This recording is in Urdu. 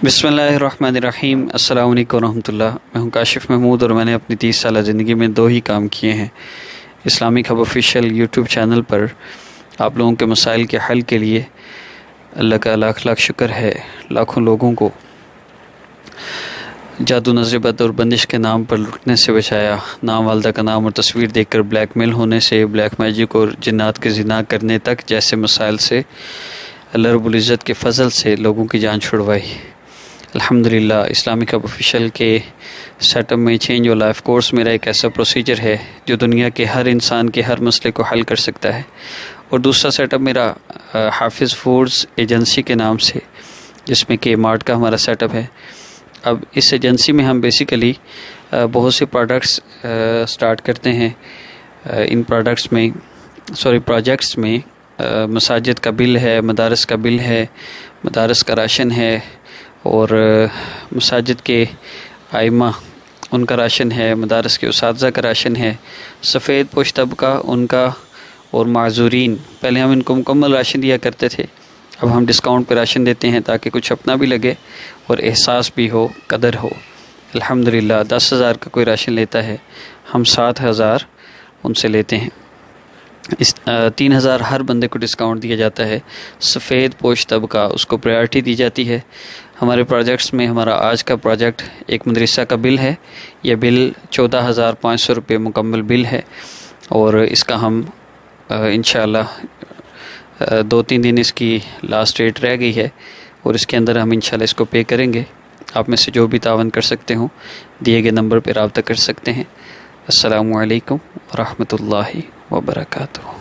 بسم اللہ الرحمن الرحیم۔ السلام علیکم ورحمۃ اللہ۔ میں ہوں کاشف محمود اور میں نے اپنی 30 سالہ زندگی میں 2 ہی کام کیے ہیں۔ Islamic Hub official YouTube channel پر آپ لوگوں کے مسائل کے حل کے لیے اللہ کا لاکھ لاکھ شکر ہے، لاکھوں لوگوں کو جادو، نظر بد اور بندش کے نام پر لٹنے سے بچایا، نام والدہ کا نام اور تصویر دیکھ کر بلیک میل ہونے سے، بلیک میجک اور جنات کے زنا کرنے تک جیسے مسائل سے اللہ رب العزت کے فضل سے لوگوں کی جان چھڑوائی۔ الحمدللہ اسلامک ہب آفیشیل کے سیٹ اپ میں چینج اور لائف کورس میرا ایک ایسا پروسیجر ہے جو دنیا کے ہر انسان کے ہر مسئلے کو حل کر سکتا ہے، اور دوسرا سیٹ اپ میرا حافظ فوڈز ایجنسی کے نام سے، جس میں کہ مارٹ کا ہمارا سیٹ اپ ہے۔ اب اس ایجنسی میں ہم بیسیکلی بہت سے پروڈکٹس سٹارٹ کرتے ہیں۔ ان پروجیکٹس میں مساجد کا بل ہے، مدارس کا بل ہے، مدارس کا راشن ہے، اور مساجد کے ائمہ ان کا راشن ہے، مدارس کے اساتذہ کا راشن ہے، سفید پوش طبقہ ان کا، اور معذورین۔ پہلے ہم ان کو مکمل راشن دیا کرتے تھے، اب ہم ڈسکاؤنٹ پہ راشن دیتے ہیں تاکہ کچھ اپنا بھی لگے اور احساس بھی ہو، قدر ہو۔ الحمدللہ 10,000 کا کوئی راشن لیتا ہے، ہم 7,000 ان سے لیتے ہیں۔ اس 3,000 ہر بندے کو ڈسکاؤنٹ دیا جاتا ہے۔ سفید پوش طبقہ اس کو پریارٹی دی جاتی ہے۔ ہمارے پروجیکٹس میں ہمارا آج کا پروجیکٹ ایک مدرسہ کا بل ہے۔ یہ بل 14,500 روپے مکمل بل ہے، اور اس کا ہم انشاءاللہ 2-3 دن اس کی لاسٹ ڈیٹ رہ گئی ہے، اور اس کے اندر ہم انشاءاللہ اس کو پے کریں گے۔ آپ میں سے جو بھی تعاون کر سکتے ہوں دیے گئے نمبر پہ رابطہ کر سکتے ہیں۔ السلام علیکم ورحمۃ اللہ وبرکاتہ۔